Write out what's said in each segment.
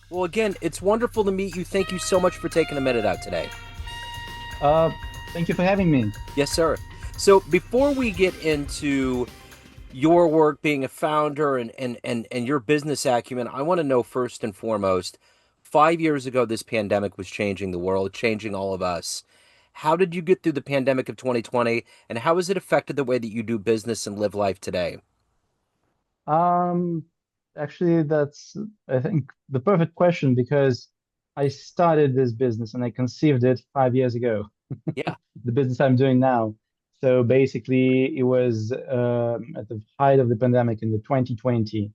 Well, again, it's wonderful to meet you. Thank you so much for taking a minute out today. Uh, Thank you for having me. Yes, sir. So, before we get into your work being a founder and your business acumen, I want to know first and foremost, 5 years ago, this pandemic was changing the world, changing all of us. How did you get through the pandemic of 2020, and how has it affected the way that you do business and live life today? Um, Actually, that's, I think, the perfect question because I started this business and I conceived it 5 years ago, Yeah. the business I'm doing now. So basically, it was at the height of the pandemic in the 2020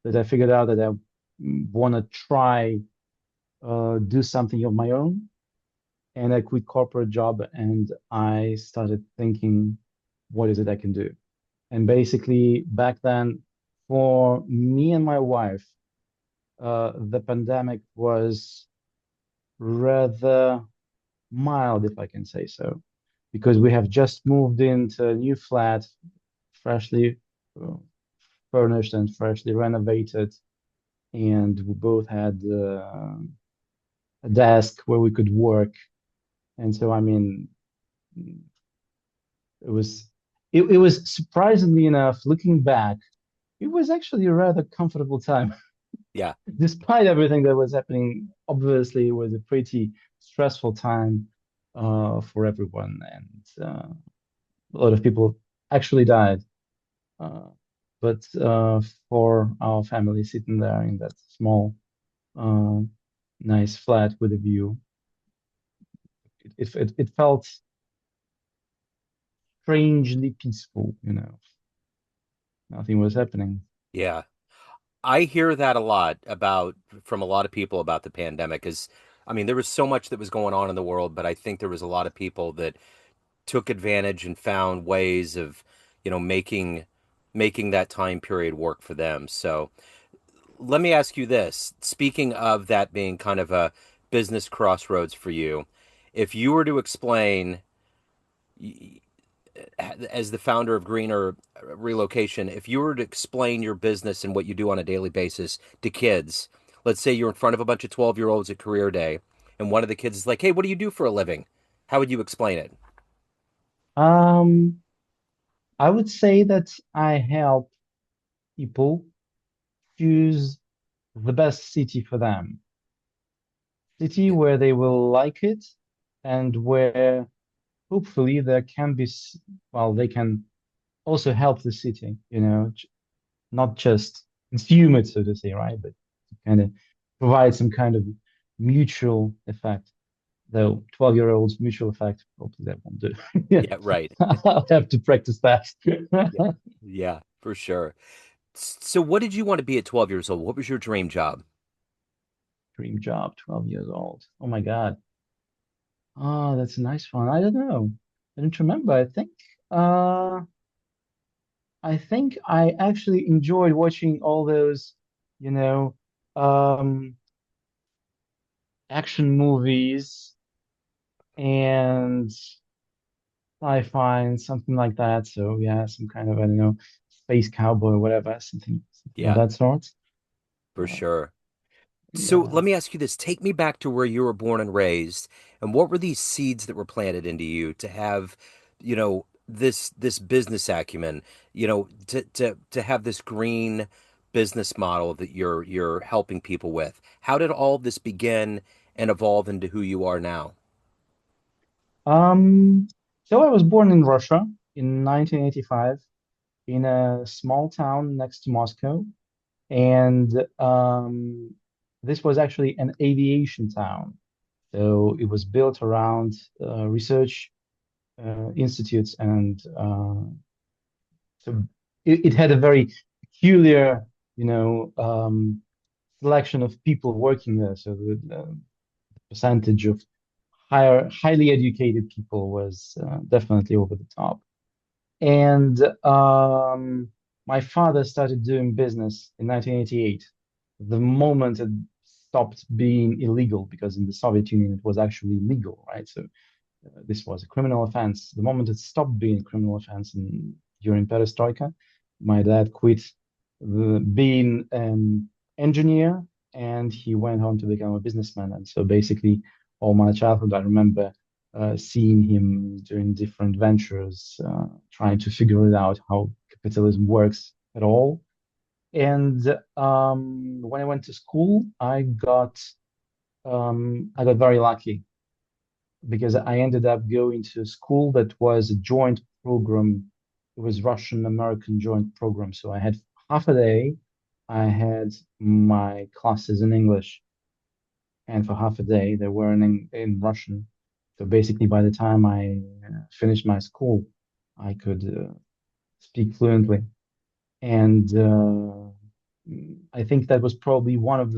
that I figured out that I want to try do something of my own. And I quit corporate job and I started thinking, what is it I can do? And basically, back then, for me and my wife, the pandemic was rather mild, if I can say so, because we have just moved into a new flat, freshly uh, furnished and freshly renovated, and we both had a desk where we could work. And so, I mean, it was it was surprisingly enough, looking back, it was actually a rather comfortable time. Yeah. Despite everything that was happening, obviously it was a pretty stressful time for everyone, and a lot of people actually died. Uh, but for our family sitting there in that small, uh, nice flat with a view, it felt strangely peaceful, you know. Nothing was happening. Yeah. I hear that a lot about from a lot of people about the pandemic is I mean, there was so much that was going on in the world, but I think there was a lot of people that took advantage and found ways of, making that time period work for them. So, let me ask you this. Speaking of that being kind of a business crossroads for you, if you were to explain as the founder of Greener Relocation, if you were to explain your business and what you do on a daily basis to kids, let's say you're in front of a bunch of 12-year-olds at career day, and one of the kids is like, "Hey, what do you do for a living?" How would you explain it? Um, I would say that I help people choose the best city for them, city Yeah, where they will like it and where hopefully there can be, well, they can also help the city, you know, not just consume it, so to say, right? But kind of provide some kind of mutual effect. Though 12-year-olds mutual effect, hopefully that won't do. Yeah, yeah, right. I'll have to practice that. Yeah, yeah, for sure. So, what did you want to be at 12 years old? What was your dream job? Dream job, 12 years old. Oh my God. Oh, that's a nice one. I don't know. I don't remember. Uh I think I actually enjoyed watching all those, you know, um action movies and sci-fi and something like that. So yeah, some kind of, I don't know, space cowboy or whatever, something of Yeah, that sort. for Uh, sure. So, yeah. let me ask you this. Take me back to where you were born and raised, and what were these seeds that were planted into you to have, this business acumen, to have this green business model that you're helping people with? How did all this begin and evolve into who you are now? Um, so I was born in Russia in 1985 in a small town next to Moscow. And this was actually an aviation town. So it was built around research institutes, and so it had a very peculiar, you know, selection of people working there. So the percentage of highly educated people was definitely over the top. And my father started doing business in 1988, the moment it stopped being illegal, because in the Soviet Union it was actually legal, right? So this was a criminal offense. The moment it stopped being a criminal offense during Perestroika, my dad quit being an engineer and he went on to become a businessman. And so basically, all my childhood, I remember seeing him doing different ventures, trying to figure it out how capitalism works at all. And when I went to school, I got very lucky because I ended up going to a school that was a joint program. It was Russian-American joint program. So I had half a day, I had my classes in English, and for half a day they were in Russian. So basically, by the time I finished my school, I could speak fluently. And I think that was probably one of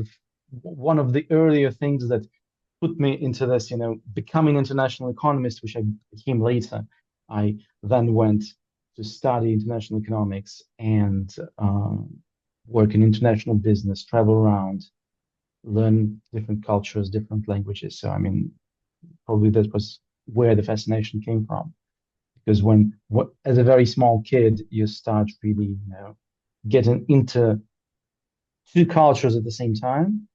the earlier things that put me into this, becoming an international economist, which I became later. I then went to study international economics and work in international business, travel around, learn different cultures, different languages. So, I mean, probably that was where the fascination came from. Because as a very small kid, you start really, getting into two cultures at the same time.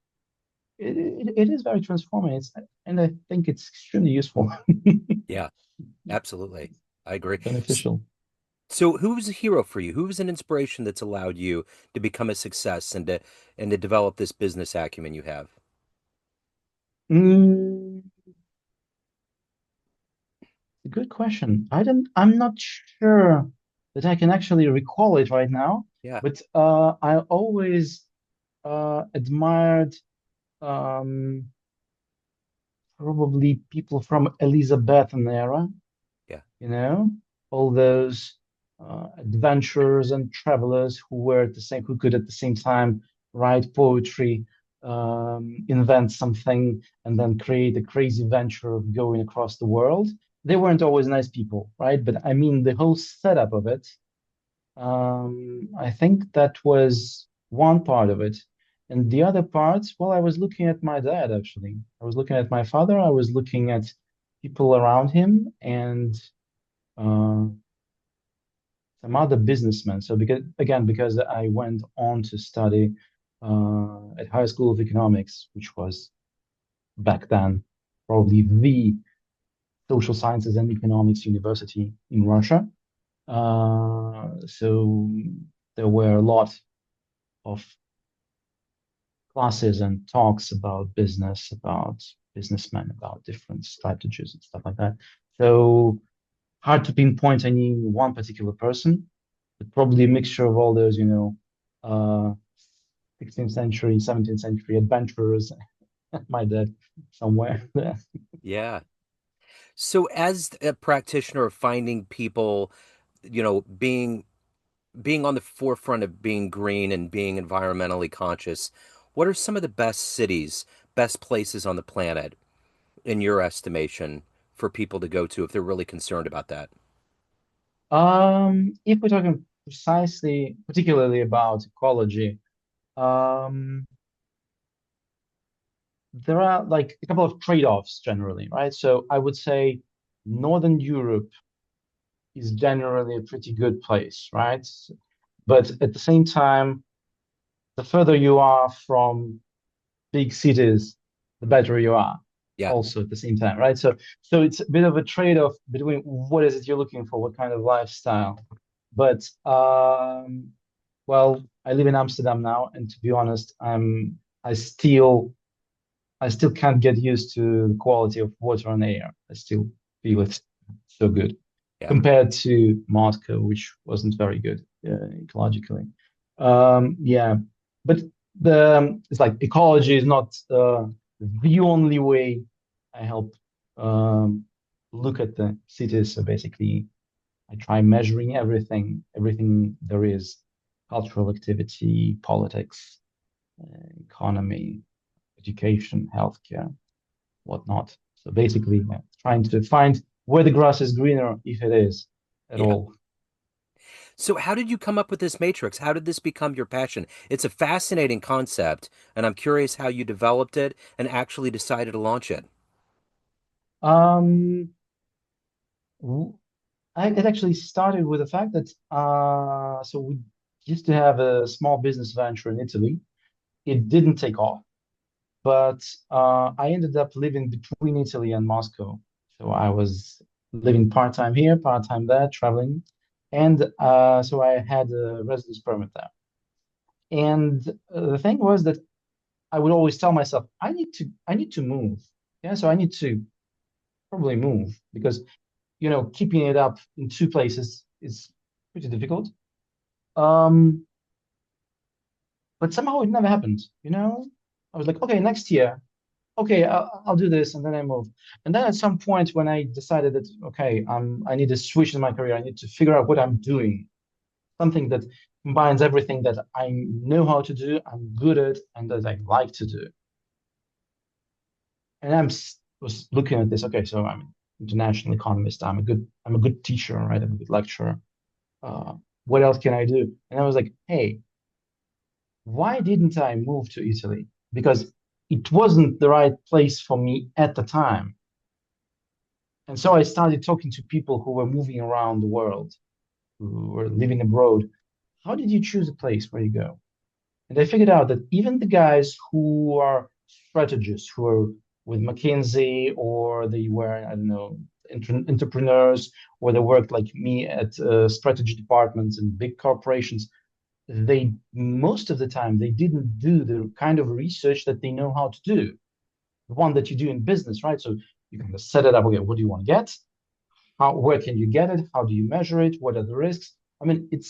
It is very transforming. And I think it's extremely useful, Yeah, absolutely. I agree. beneficial. So, who was a hero for you? Who was an inspiration that's allowed you to become a success and to develop this business acumen you have? Mm, Good question. I'm not sure that I can actually recall it right now, Yeah, but I always admired um, probably people from Elizabethan era, yeah, you know, all those adventurers and travelers who could at the same time write poetry, invent something, and then create a crazy venture of going across the world. They weren't always nice people, right? But I mean, the whole setup of it, I think that was one part of it. And the other parts, well, I was looking at my dad, actually. I was looking at my father, I was looking at people around him, and uh, some other businessmen. So because I went on to study at High School of Economics, which was back then probably the social sciences and economics university in Russia. So there were a lot of classes and talks about business, about businessmen, about different strategies and stuff like that. So hard to pinpoint any one particular person, but probably a mixture of all those, uh, 16th century, 17th century adventurers. My dad somewhere there. yeah. So, as a practitioner of finding people, being on the forefront of being green and being environmentally conscious, what are some of the best cities, best places on the planet, in your estimation, for people to go to if they're really concerned about that? If we're talking particularly about ecology, um, there are like a couple of trade-offs generally, right? So I would say Northern Europe is generally a pretty good place, right? But at the same time, the further you are from big cities, the better you are Yeah, also at the same time, right? So it's a bit of a trade-off between what is it you're looking for, what kind of lifestyle. But well, I live in Amsterdam now, and to be honest, I still I still can't get used to the quality of water and air. I still feel it's so good yeah, compared to Moscow, which wasn't very good ecologically. Yeah, but it's like ecology is not the only way I help um, look at the cities. So basically, I try measuring everything there is, cultural activity, politics, economy, education, healthcare, whatnot. So basically, yeah, trying to find where the grass is greener, if it is at yeah. all. So, how did you come up with this matrix? How did this become your passion? It's a fascinating concept, and I'm curious how you developed it and actually decided to launch it. Um, it actually started with the fact that so we used to have a small business venture in Italy. It didn't take off. but I ended up living between Italy and Moscow. So I was living part-time here, part-time there, traveling. And so I had a residence permit there. And the thing was that I would always tell myself, I need to move. Yeah, so I need to probably move because, keeping it up in two places is pretty difficult. Um, but somehow it never happened. I was like, okay, next year, okay, I'll do this, and then I moved. And then at some point when I decided that, okay, I need a switch in my career, I need to figure out what I'm doing, something that combines everything that I know how to do, I'm good at, and that I like to do. And was looking at this. Okay, so I'm an international economist. I'm a good teacher, right? I'm a good lecturer. Uh, what else can I do? And I was like, hey, why didn't I move to Italy? Because it wasn't the right place for me at the time. And so I started talking to people who were moving around the world, who were living abroad. How did you choose a place where you go? And I figured out that even the guys who are strategists, who are with McKinsey, or they were, I don't know, entrepreneurs, or they worked like me at strategy departments in big corporations, they most of the time they didn't do the kind of research that they know how to do, the one that you do in business, right? So you can just set it up. Okay, what do you want to get? Where can you get it? How do you measure it? What are the risks? I mean, it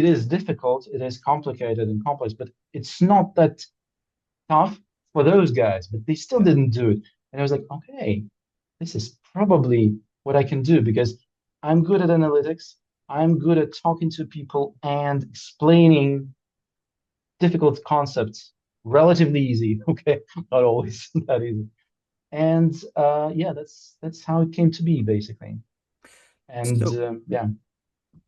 is difficult, it is complicated and complex, but it's not that tough for those guys, but they still Yeah. didn't do it. And I was like, okay, this is probably what I can do because I'm good at analytics. I'm good at talking to people and explaining difficult concepts relatively easy. Okay, not always that easy. And yeah, that's how it came to be basically. And So yeah.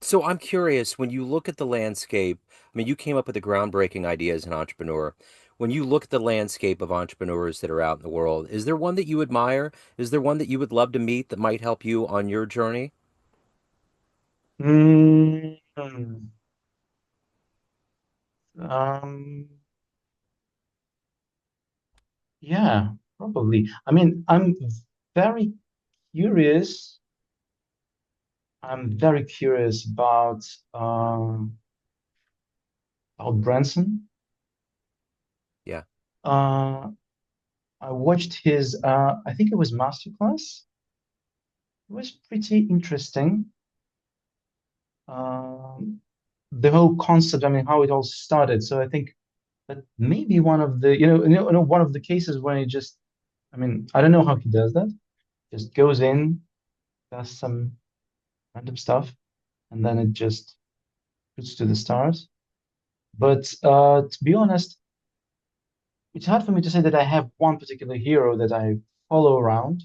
So I'm curious, when you look at the landscape, I mean, you came up with the groundbreaking idea as an entrepreneur. When you look at the landscape of entrepreneurs that are out in the world, is there one that you admire? Is there one that you would love to meet that might help you on your journey? Mm, um, yeah, probably. I mean, very curious. I'm very curious about Branson. Yeah. Uh, I watched his, I think it was masterclass. It was pretty interesting. Um, the whole concept, I mean, how it all started. So I think that maybe one of the, one of the cases when he just, I mean, I don't know how he does that. Just goes in, does some random stuff, and then it just shoots to the stars. But to be honest, it's hard for me to say that I have one particular hero that I follow around.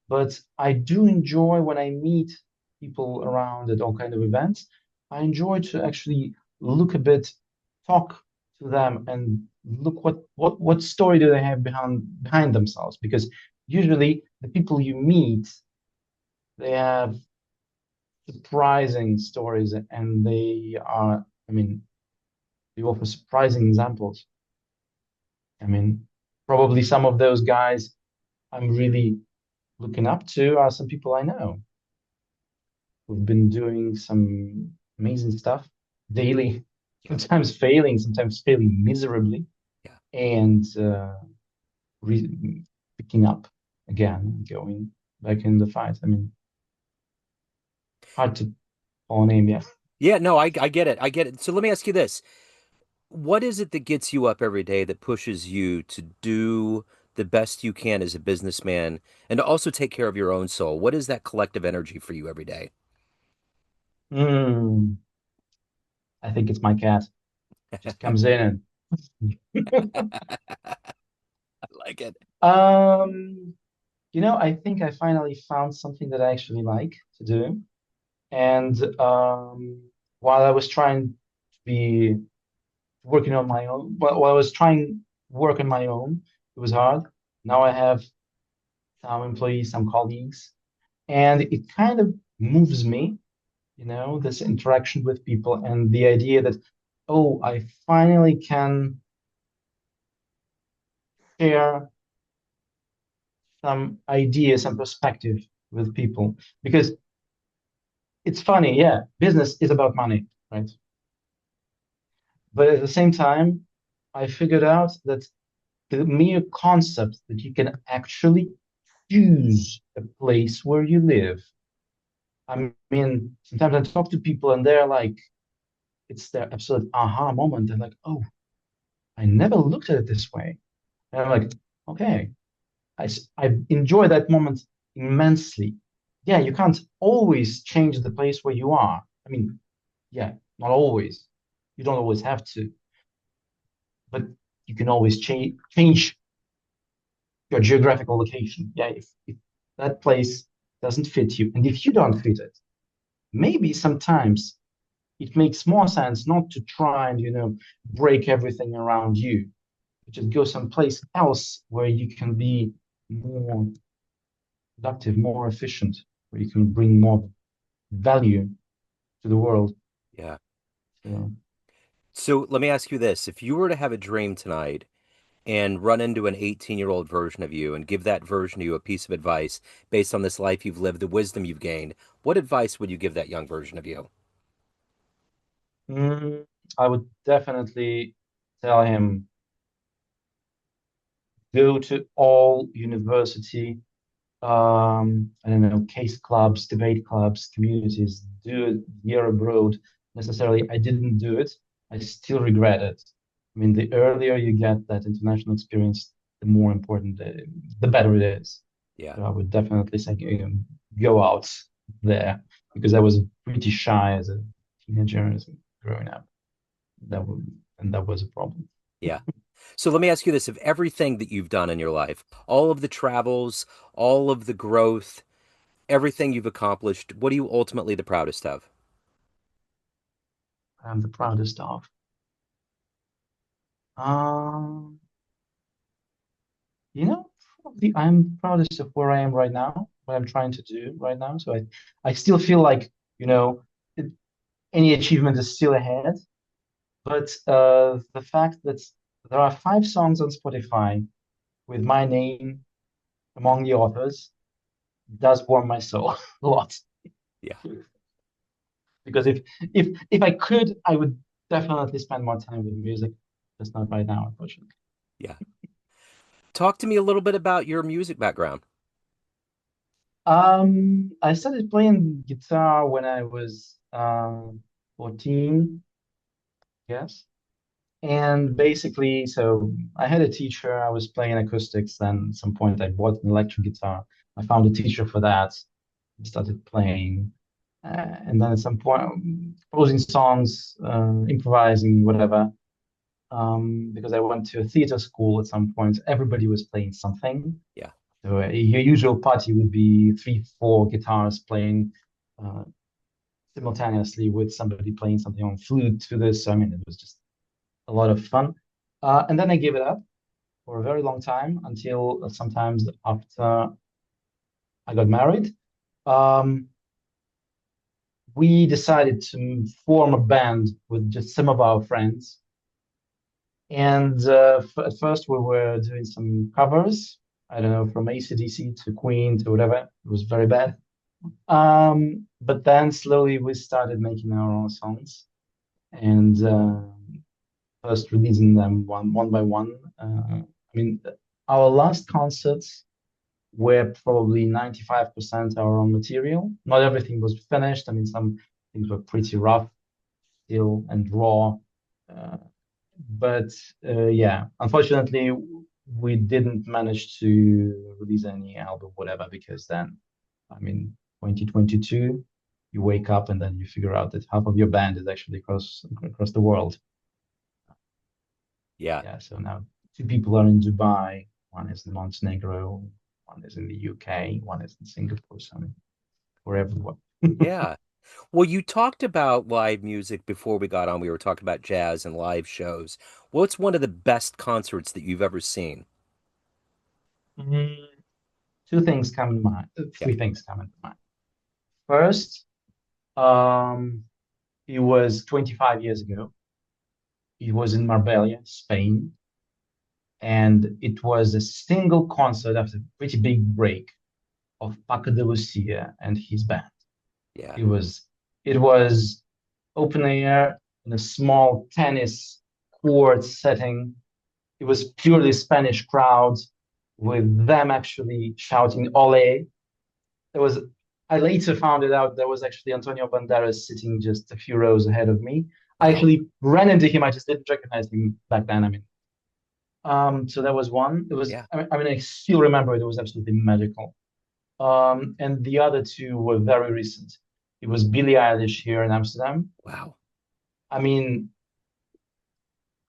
But I do enjoy when I meet people around at all kind of events. I enjoy to actually look a bit, talk to them, and look what story do they have behind themselves. Because usually the people you meet, they have surprising stories, and I mean, they offer surprising examples. I mean, probably some of those guys I'm really looking up to are some people I know who've been doing some amazing stuff daily, Yeah. sometimes failing miserably, Yeah. and picking up again, going back in the fight. I mean, hard to call a name, yeah. Yeah, no, I get it. I get it. So let me ask you this. What is it that gets you up every day that pushes you to do the best you can as a businessman and to also take care of your own soul? What is that collective energy for you every day? Mm, I think it's my cat. Just comes in and I like it. um, I think I finally found something that I actually like to do. And while I was trying to be working on my own, while I was trying work on my own, it was hard. Now I have some employees, some colleagues, and it kind of moves me, this interaction with people and the idea that, oh, I finally can share some ideas, some perspective with people. Because it's funny, yeah, business is about money, right? But at the same time, I figured out that the mere concept that you can actually choose a place where you live. I mean, sometimes I talk to people and they're like, it's their absolute aha moment. They're like, oh, I never looked at it this way. And I'm like, okay, I enjoy that moment immensely. Yeah, you can't always change the place where you are. I mean, yeah, not always. You don't always have to, but you can always change your geographical location. Yeah, if that place doesn't fit you, and if you don't fit it, maybe sometimes it makes more sense not to try and, break everything around you, but just go someplace else where you can be more productive, more efficient, where you can bring more value to the world. Yeah. So, So let me ask you this. If you were to have a dream tonight and run into an 18-year-old version of you and give that version of you a piece of advice based on this life you've lived, the wisdom you've gained, what advice would you give that young version of you? mm, I would definitely tell him go to all university I don't know, case clubs, debate clubs, communities, do a year abroad. Necessarily, I didn't do it. I still regret it. I mean, the earlier you get that international experience, the more important, the better it is. Yeah. So I would definitely say go out there because I was pretty shy as a teenager, as growing up. That would, and that was a problem. Yeah. So let me ask you this. Of everything that you've done in your life, all of the travels, all of the growth, everything you've accomplished, what are you ultimately the proudest of? I'm the proudest of. Um, probably I'm proudest of where I am right now, what I'm trying to do right now. So I still feel like, you know, it, any achievement is still ahead. But the fact that there are 5 songs on Spotify with my name among the authors does warm my soul a lot. Yeah. Because if I could, I would definitely spend more time with music. Just not right now, unfortunately. Yeah. Talk to me a little bit about your music background. I started playing guitar when I was 14, yes. And basically, so I had a teacher. I was playing acoustics. Then at some point, I bought an electric guitar. I found a teacher for that. I started playing, and then at some point, composing songs, improvising, whatever. Because I went to a theater school at some point. Everybody was playing something. Yeah. So your usual party would be 3, 4 guitars playing uh, simultaneously with somebody playing something on flute to this. So, I mean, it was just a lot of fun. And then I gave it up for a very long time until sometimes after I got married. Um, we decided to form a band with just some of our friends. And at first, we were doing some covers. I don't know, from AC/DC to Queen to whatever. It was very bad. But then slowly we started making our own songs and first releasing them one by one. I mean, our last concerts were probably 95% our own material. Not everything was finished. I mean, some things were pretty rough still and raw. Uh, but yeah, unfortunately, we didn't manage to release any album, whatever, because then, I mean, 2022, you wake up and then you figure out that half of your band is actually across the world. Yeah. Yeah, so now 2 people are in Dubai, one is in Montenegro, one is in the UK, one is in Singapore. So I mean, for everyone. Yeah. Well, you talked about live music before we got on. We were talking about jazz and live shows. What's one of the best concerts that you've ever seen? Mm, 2 things come to mind. Yeah. 3 things come into mind. First, um, it was 25 years ago. It was in Marbella, Spain. and it was a single concert after a pretty big break of Paco de Lucia and his band. Yeah. It was it was open air in a small tennis court setting. It was purely Spanish crowds with them actually shouting "Ole." There was I later found it out there was actually Antonio Banderas sitting just a few rows ahead of me. I Wow. actually ran into him. I just didn't recognize him back then. I mean, so that was one. It was Yeah. I mean I still remember it. It was absolutely magical. And the other two were very recent. It was Billie Eilish here in Amsterdam. Wow. I mean,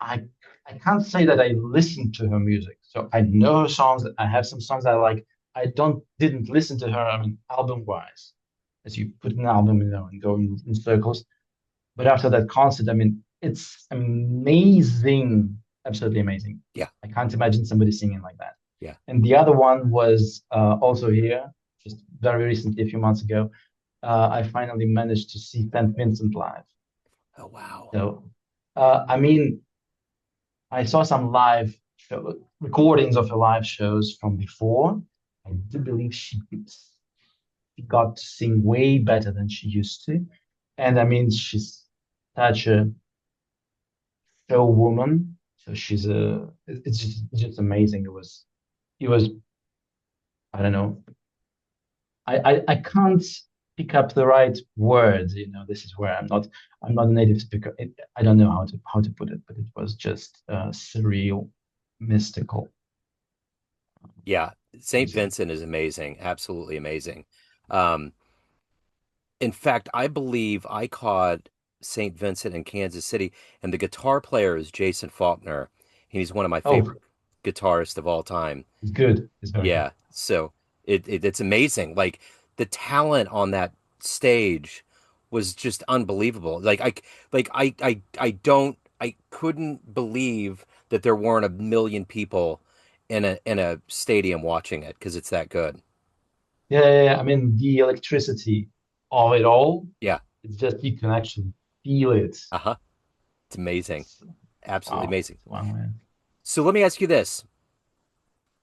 I I can't say that I listened to her music. So I know her songs. I have some songs I like. I don't didn't listen to her. I mean, album wise, as you put an album, and go in circles. But after that concert, I mean, it's amazing, absolutely amazing. Yeah. I can't imagine somebody singing like that. Yeah. And the other one was also here, just very recently, a few months ago. I finally managed to see St. Vincent live. Oh, wow. So, I mean, I saw some recordings of her live shows from before. I do believe she got to sing way better than she used to. And I mean, she's such a show woman. So it's just amazing. It was, I don't know. I can't pick up the right words. This is where I'm not a native speaker. I don't know how to put it, but it was just surreal, mystical Yeah. St. music. Vincent is amazing. Absolutely amazing. Um, in fact, I believe I caught St. Vincent in Kansas City, and the guitar player is Jason Faulkner. He's one of my Oh, favorite guitarists of all time. it's good. It's very good. Yeah. So it's amazing. Like the talent on that stage was just unbelievable. I couldn't believe that there weren't a million people in a stadium watching it because it's that good. Yeah, yeah, yeah. I mean, the electricity of it all, Yeah. it's just you can actually feel it. Uh-huh. It's amazing. It's Absolutely wow. amazing. It's wow, man. So let me ask you this.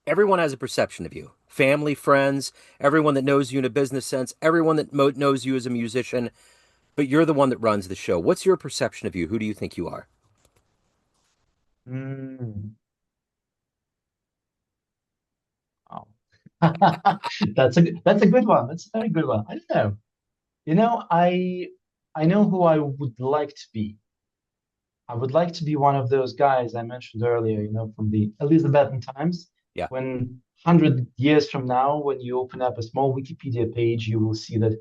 Everyone has a perception of you. Family, friends, everyone that knows you in a business sense, everyone that knows you as a musician, but you're the one that runs the show. What's your perception of you? Who do you think you are? Mm, wow. That's a good one. That's a very good one. I don't know. I know who I would like to be. I would like to be one of those guys I mentioned earlier, from the Elizabethan times, Yeah. when 100 years from now, when you open up a small Wikipedia page, you will see that,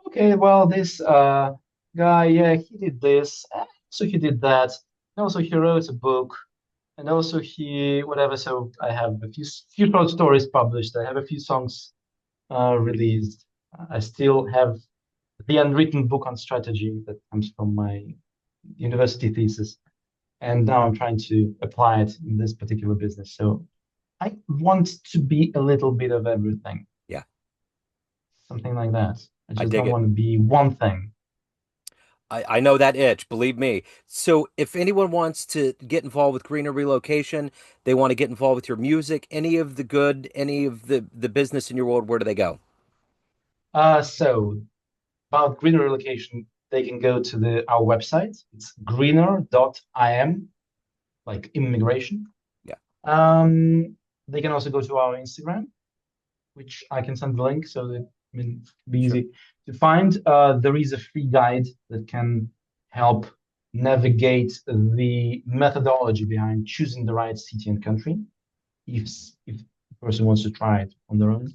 okay, well, this guy, yeah, he did this, so he did that, and also he wrote a book, and also he, whatever. So I have a few short stories published. I have a few songs released. I still have the unwritten book on strategy that comes from my university thesis. And now I'm trying to apply it in this particular business. So I want to be a little bit of everything, Yeah. something like that. I I just dig don't it. want to be one thing. I know that itch, believe me. So if anyone wants to get involved with Greener Relocation, they want to get involved with your music, any of the business in your world, where do they go? So about greener relocation, they can go to our website. It's greener.im, like immigration. Yeah, They can also go to our Instagram, which I can send the link so that it'll be sure. easy to find. There is a free guide that can help navigate the methodology behind choosing the right city and country if if the person wants to try it on their own.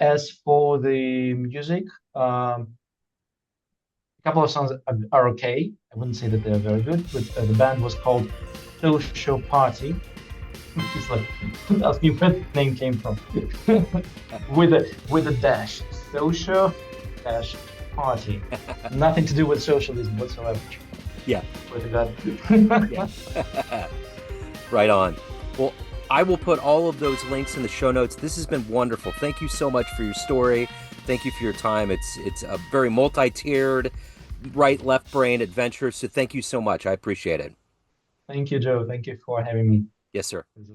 As for the music, a couple of songs are okay. I wouldn't say that they're very good, but the band was called Social Party, which is like, ask me where the name came from. With a dash. Social dash party. Nothing to do with socialism whatsoever. Yeah, Swear to God. yeah. Right on. Well, I will put all of those links in the show notes. This has been wonderful. Thank you so much for your story. Thank you for your time. It's a very multi-tiered, right left brain adventure. So thank you so much. I appreciate it. Thank you, Joe. Thank you for having me. Yes, sir. It was a